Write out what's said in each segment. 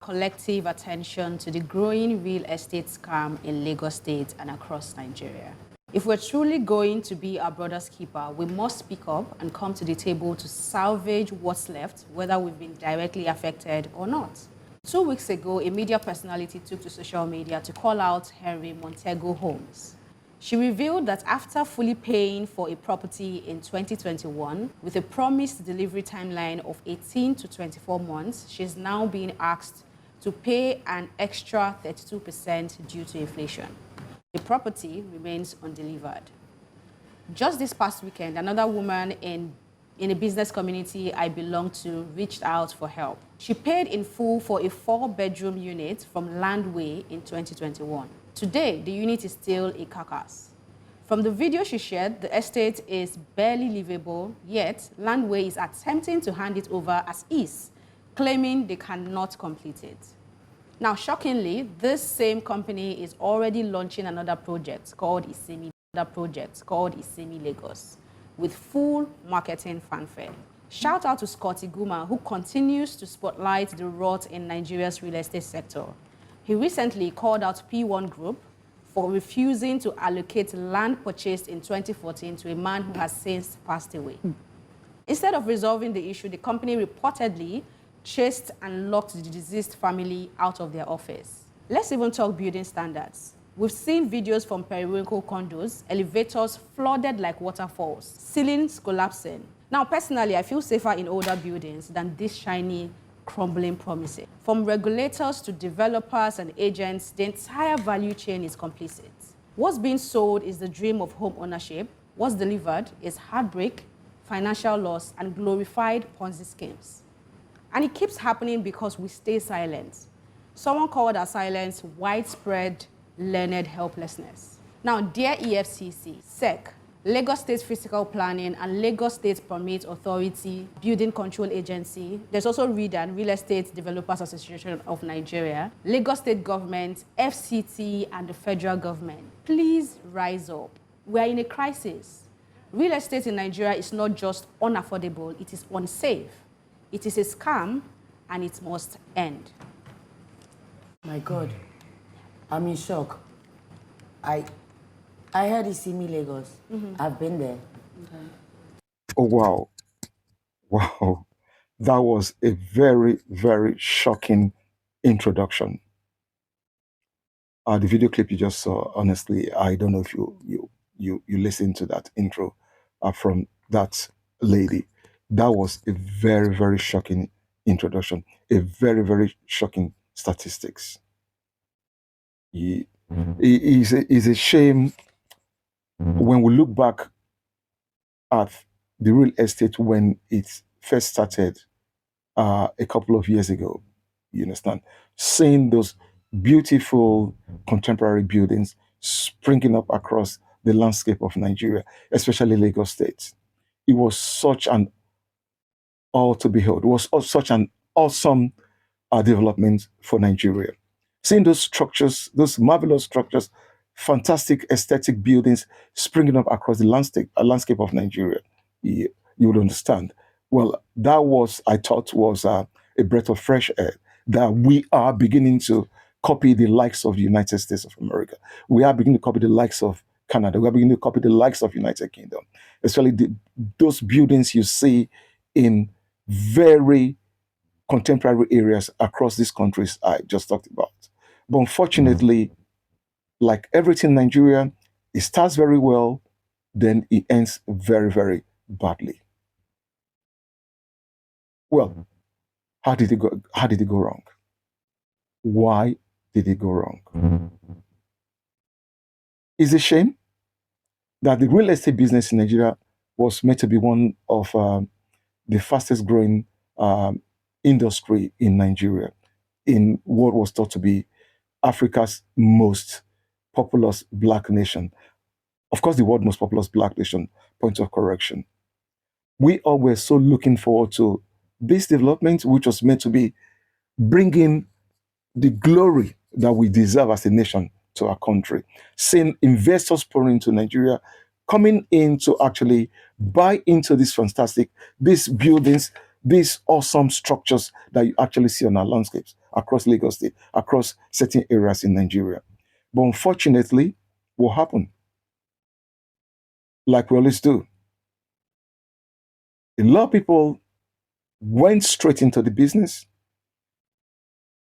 collective attention to the growing real estate scam in Lagos State and across Nigeria. If we're truly going to be our brother's keeper, we must speak up and come to the table to salvage what's left, whether we've been directly affected or not. 2 weeks ago, a media personality took to social media to call out Henry Montego Holmes. She revealed that after fully paying for a property in 2021 with a promised delivery timeline of 18 to 24 months, she's now being asked to pay an extra 32% due to inflation. The property remains undelivered. Just this past weekend, another woman in a business community I belong to reached out for help. She paid in full for a 4-bedroom unit from Landway in 2021. Today, the unit is still a carcass. From the video she shared, the estate is barely livable, yet Landway is attempting to hand it over as is, claiming they cannot complete it. Now, shockingly, this same company is already launching another project called Isemi Lagos, with full marketing fanfare. Shout out to Scotty Guma, who continues to spotlight the rot in Nigeria's real estate sector. He recently called out P1 Group for refusing to allocate land purchased in 2014 to a man who has since passed away. Instead of resolving the issue, the company reportedly chased and locked the deceased family out of their office. Let's even talk building standards. We've seen videos from periwinkle condos, elevators flooded like waterfalls, ceilings collapsing. Now, personally, I feel safer in older buildings than these shiny, crumbling promises. From regulators to developers and agents, the entire value chain is complicit. What's being sold is the dream of home ownership. What's delivered is heartbreak, financial loss, and glorified Ponzi schemes. And it keeps happening because we stay silent. Someone called our silence widespread learned helplessness. Now, dear EFCC, SEC, Lagos State Physical Planning and Lagos State Permit Authority Building Control Agency, there's also REDAN, Real Estate Developers Association of Nigeria, Lagos State Government, FCT, and the federal government. Please rise up. We are in a crisis. Real estate in Nigeria is not just unaffordable, it is unsafe. It is a scam, and it must end. My God, I'm in shock. I heard Isemi Lagos. I've been there. Okay. Oh, wow. Wow. That was a very, very shocking introduction. The video clip you just saw, honestly, I don't know if you listened to that intro from that lady. That was a very, very shocking introduction, a very, very shocking statistics. It is a shame when we look back at the real estate when it first started a couple of years ago. You understand? Seeing those beautiful contemporary buildings springing up across the landscape of Nigeria, especially Lagos State. It was such an all to behold. It was such an awesome development for Nigeria. Seeing those structures, those marvelous structures, fantastic aesthetic buildings springing up across the landscape of Nigeria, you would understand. Well, that was, I thought, was a breath of fresh air, that we are beginning to copy the likes of the United States of America. We are beginning to copy the likes of Canada. We are beginning to copy the likes of United Kingdom, especially those buildings you see in very contemporary areas across these countries I just talked about. But unfortunately, like everything in Nigeria, it starts very well, then it ends very, very badly. Well, how did it go? How did it go wrong? Why did it go wrong? It's a shame that the real estate business in Nigeria was meant to be one of the fastest growing industry in Nigeria, in what was thought to be Africa's most populous black nation. Of course, the world's most populous black nation, point of correction. We all were so looking forward to this development, which was meant to be bringing the glory that we deserve as a nation to our country. Seeing investors pouring into Nigeria, coming in to actually buy into these buildings, these awesome structures that you actually see on our landscapes. across Lagos State, across certain areas in Nigeria. But unfortunately, what happened? Like we always do, a lot of people went straight into the business.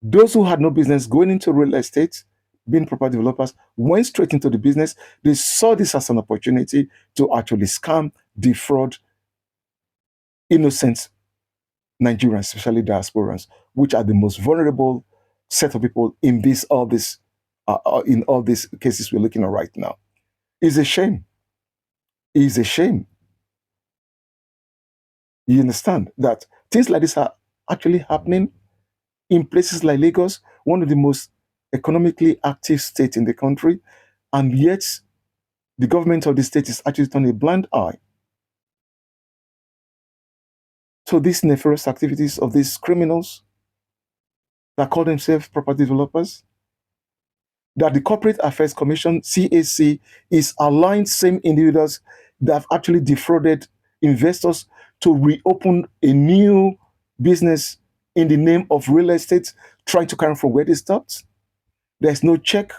Those who had no business going into real estate, being property developers, went straight into the business. They saw this as an opportunity to actually scam, defraud innocent Nigerians, especially diasporans, which are the most vulnerable set of people in in all these cases we're looking at right now. It's a shame. It's a shame. You understand that things like this are actually happening in places like Lagos, one of the most economically active states in the country, and yet the government of the state is actually turning a blind eye to these nefarious activities of these criminals that call themselves property developers. That the Corporate Affairs Commission, CAC, is allowing same individuals that have actually defrauded investors to reopen a new business in the name of real estate, trying to carry on from where they stopped. There's no check,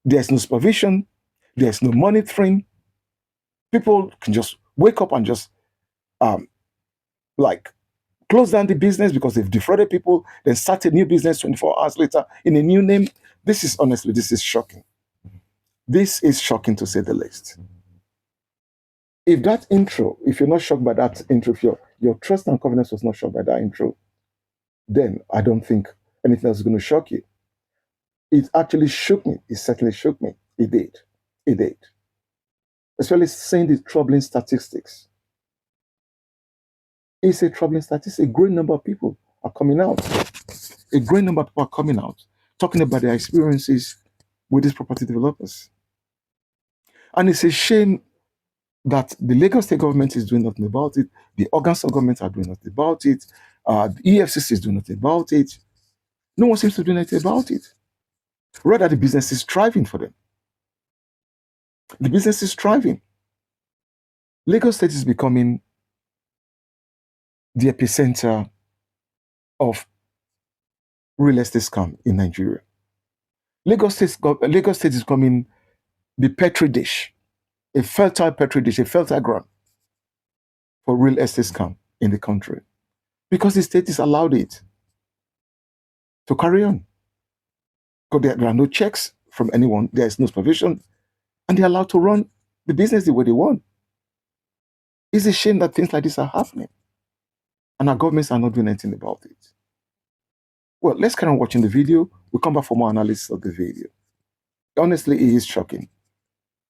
there's no supervision, there's no monitoring. People can just wake up and just like close down the business because they've defrauded people, then start a new business 24 hours later in a new name. This is shocking. This is shocking to say the least. If you're not shocked by that intro, if your trust and confidence was not shocked by that intro, then I don't think anything else is going to shock you. It actually shook me. It certainly shook me. It did. It did. Especially seeing the troubling statistics. It's a troubling statistic. A great number of people are coming out. A great number of people are coming out, talking about their experiences with these property developers. And it's a shame that the Lagos State government is doing nothing about it. The organs of government are doing nothing about it. The EFCC is doing nothing about it. No one seems to do anything about it. Rather, the business is thriving for them. The business is thriving. Lagos State is becoming the epicenter of real estate scam in Nigeria. Lagos State is becoming the petri dish, a fertile petri dish, a fertile ground for real estate scam in the country, because the state has allowed it to carry on. Because there are no checks from anyone, there is no supervision, and they're allowed to run the business the way they want. It's a shame that things like this are happening, and our governments are not doing anything about it. Well, let's carry on watching the video. We'll come back for more analysis of the video. Honestly, it is shocking.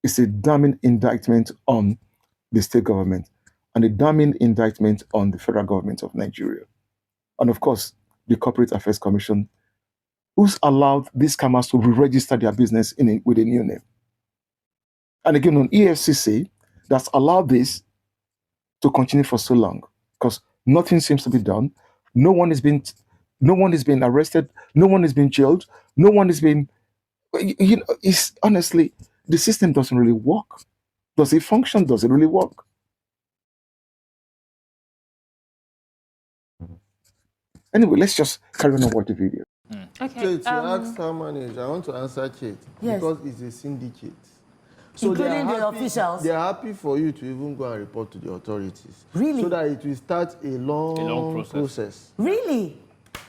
It's a damning indictment on the state government and a damning indictment on the federal government of Nigeria. And of course, the Corporate Affairs Commission, who's allowed these scammers to re-register their business with a new name. And again, on EFCC, that's allowed this to continue for so long because nothing seems to be done. No one is being arrested. No one is being jailed. No one is being, it's honestly, the system doesn't really work. Does it function? Does it really work? Anyway, let's just carry on and watch the video. Okay. Kate, you asked her manager. I want to answer Kate. Yes. Because it's a syndicate. Including the officials? They are happy for you to even go and report to the authorities. Really? So that it will start a long process. Really?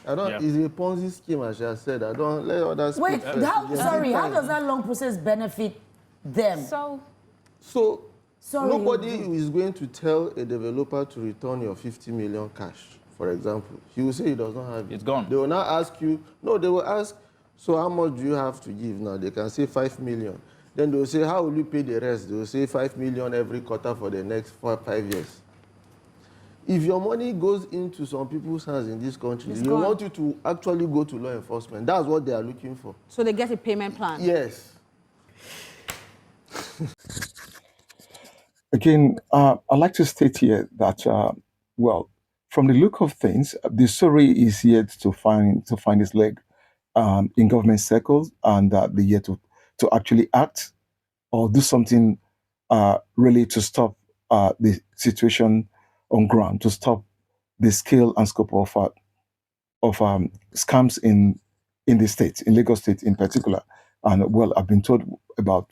It's a Ponzi scheme, as I said. I don't let others Wait, speak first. how does that long process benefit them? So Sorry, nobody is going to tell a developer to return your 50 million cash, for example. He will say he does not have it. It's gone. They will now ask you, no, they will ask, so how much do you have to give now? They can say 5 million. Then they will say, how will you pay the rest? They will say 5 million every quarter for the next 5 years. If your money goes into some people's hands in this country, they want you to actually go to law enforcement. That's what they are looking for. So they get a payment plan? Yes. Again, I'd like to state here that, well, from the look of things, the story is yet to find its leg in government circles, and they're yet to actually act or do something really to stop the situation on ground, to stop the scale and scope of scams in the state, in Lagos State in particular. And well, I've been told about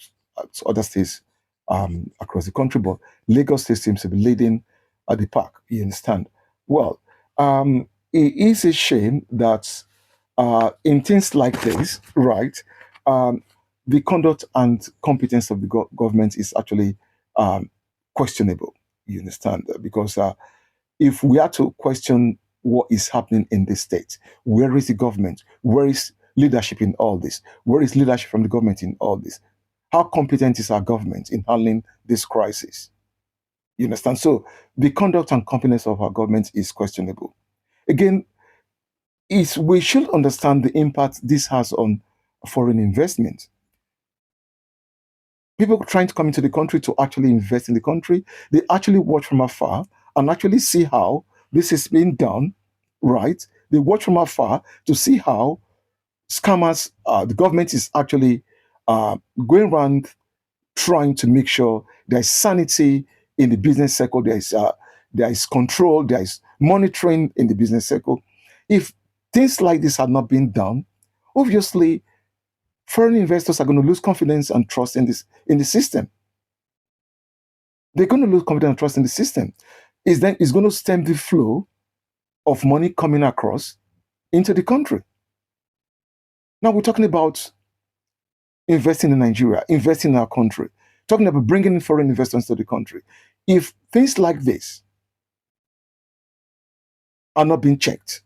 other states across the country, but Lagos State seems to be leading the pack. You understand? Well, it is a shame that in things like this, right, the conduct and competence of the government is actually questionable. You understand? Because if we are to question what is happening in this state, where is the government? Where is leadership in all this? Where is leadership from the government in all this? How competent is our government in handling this crisis? You understand? So the conduct and competence of our government is questionable. Again, we should understand the impact this has on foreign investment. People trying to come into the country to actually invest in the country, they actually watch from afar and actually see how this is being done, right? They watch from afar to see how scammers, the government is actually going around trying to make sure there's sanity in the business circle, there is control, there is monitoring in the business circle. If things like this had not been done, obviously foreign investors are going to lose confidence and trust in the system. They're going to lose confidence and trust in the system. It's going to stem the flow of money coming across into the country. Now we're talking about investing in Nigeria, investing in our country, talking about bringing in foreign investors to the country. If things like this are not being checked,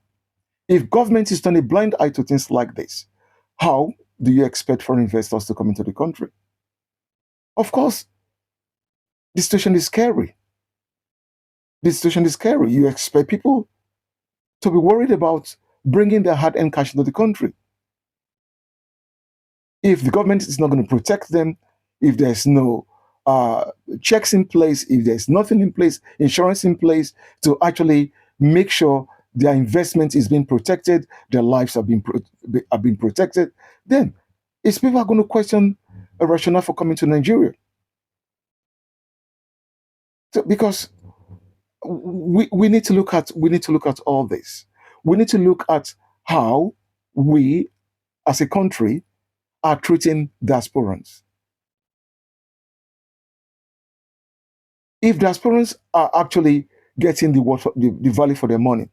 if government is turning a blind eye to things like this, how do you expect foreign investors to come into the country? Of course, the situation is scary. The situation is scary. You expect people to be worried about bringing their hard-earned cash into the country. If the government is not going to protect them, if there's no checks in place, if there's nothing in place, insurance in place to actually make sure their investment is being protected, their lives are being protected, then is people are going to question a rationale for coming to Nigeria. So, because we need to look at all this. We need to look at how we as a country are treating diasporans. If diasporans are actually getting the value for their money,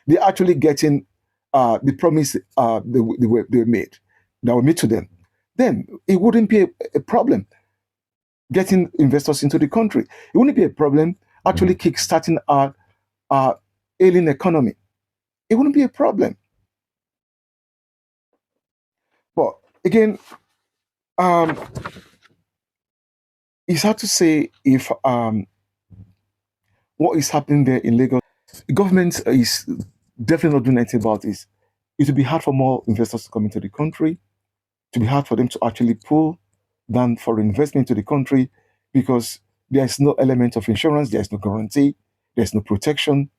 they're actually getting the promise they made, that were made to them, then it wouldn't be a problem getting investors into the country. It wouldn't be a problem actually kickstarting our ailing economy. It wouldn't be a problem. But again, it's hard to say if what is happening there in Lagos, the government is definitely not doing anything about this. It will be hard for more investors to come into the country, to be hard for them to actually pull down for investment to the country because there is no element of insurance, there is no guarantee, there's no protection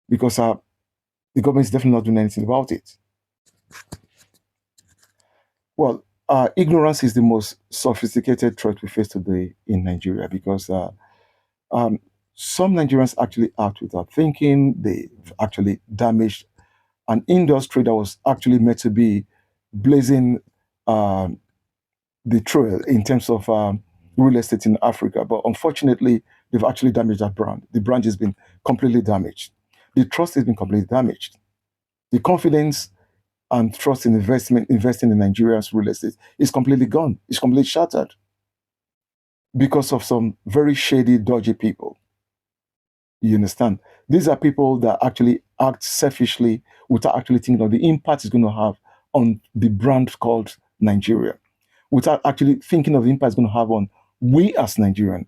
because the government is definitely not doing anything about it. Well, ignorance is the most sophisticated threat we face today in Nigeria because um, some Nigerians actually act without thinking. They've actually damaged an industry that was actually meant to be blazing the trail in terms of real estate in Africa. But unfortunately, they've actually damaged that brand. The brand has been completely damaged. The trust has been completely damaged. The confidence and trust in investing in Nigeria's real estate is completely gone. It's completely shattered because of some very shady, dodgy people. You understand? These are people that actually act selfishly without actually thinking of the impact it's going to have on the brand called Nigeria, without actually thinking of the impact it's going to have on we as Nigerian.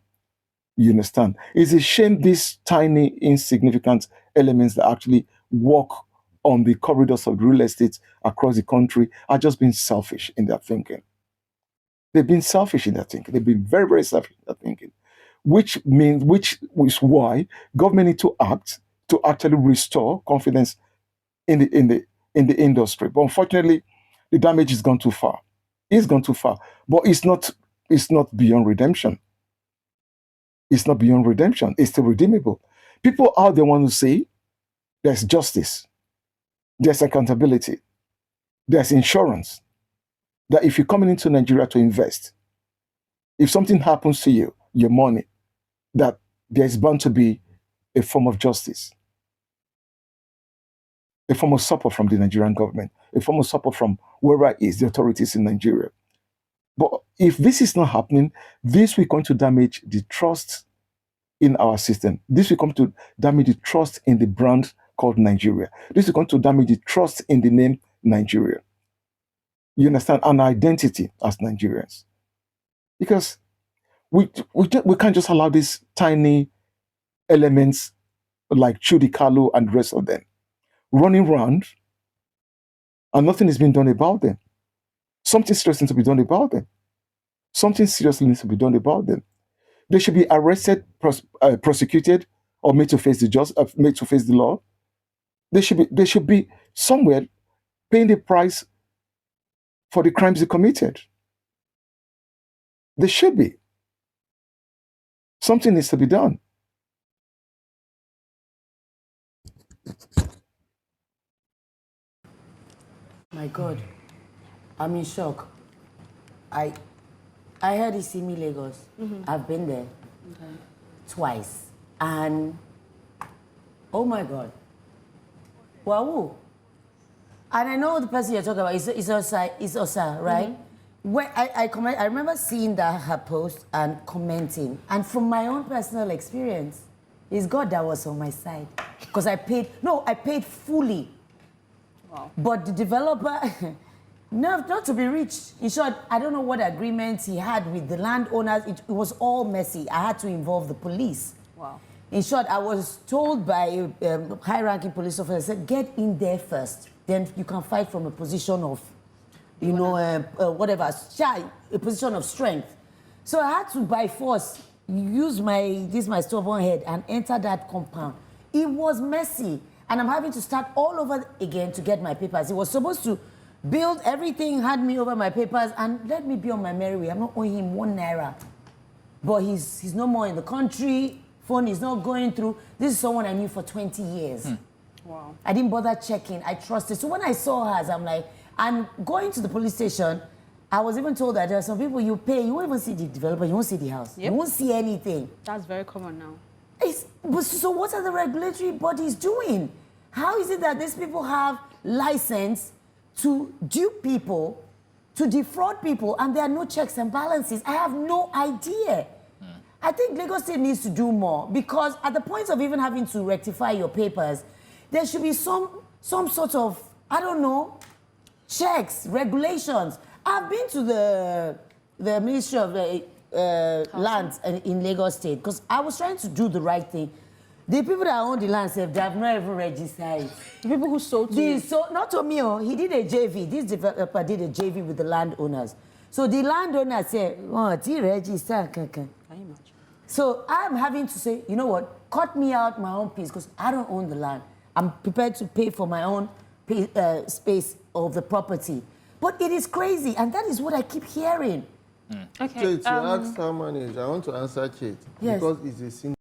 You understand? It's a shame these tiny, insignificant elements that actually walk on the corridors of real estate across the country are just being selfish in their thinking. They've been selfish in their thinking. They've been very, very selfish in their thinking, which is why government need to act to actually restore confidence in the industry. But unfortunately, the damage has gone too far. It's gone too far. But it's not beyond redemption. It's not beyond redemption. It's still redeemable. People out there want to say there's justice. There's accountability. There's insurance. That if you're coming into Nigeria to invest, if something happens to you, your money, that there's bound to be a form of justice, a form of support from the Nigerian government, a form of support from wherever it is, the authorities in Nigeria. But if this is not happening, this will going to damage the trust in our system. This will come to damage the trust in the brand called Nigeria. This is going to damage the trust in the name Nigeria. You understand? An identity as Nigerians. Because we can't just allow these tiny elements like Chudi Kalu and the rest of them running around and nothing is being done about them. Something serious needs to be done about them. Something seriously needs to be done about them. They should be arrested, prosecuted, or made to face the law. They should be somewhere paying the price for the crimes they committed. They should be. Something needs to be done. My God, I'm in shock. I heard Isimi Lagos. I've been there twice, and oh my God, wow! And I know the person you're talking about is Osa, right? When I remember seeing her post and commenting, and from my own personal experience, it's God that was on my side because I paid fully. Wow. But the developer, not to be rich. In short, I don't know what agreements he had with the landowners. It was all messy. I had to involve the police. Wow. In short, I was told by a high-ranking police officer, said, get in there first. Then you can fight from a position of, a position of strength. So I had to, by force, use my stubborn head and enter that compound. It was messy. And I'm having to start all over again to get my papers. He was supposed to build everything, hand me over my papers, and let me be on my merry way. I'm not owing him 1 naira. But he's no more in the country. Phone is not going through. This is someone I knew for 20 years. Wow. I didn't bother checking. I trusted. So when I saw hers, I'm like, and going to the police station, I was even told that there are some people you pay, you won't even see the developer, you won't see the house. Yep. You won't see anything. That's very common now. So what are the regulatory bodies doing? How is it that these people have license to dupe people, to defraud people, and there are no checks and balances? I have no idea. I think Lagos State needs to do more because at the point of even having to rectify your papers, there should be some sort of, I don't know, checks, regulations. I've been to the Ministry of Lands in Lagos State because I was trying to do the right thing. The people that own the land, they have not even registered. The people who sold to you. So not to me, he did a JV. This developer did a JV with the landowners. So the landowner said, oh, he registered. Can you imagine? So I'm having to say, you know what? Cut me out my own piece because I don't own the land. I'm prepared to pay for my own space of the property. But it is crazy, and that is what I keep hearing. Okay. Kate, you asked her manager. I want to answer Kate. Yes. Because it's a single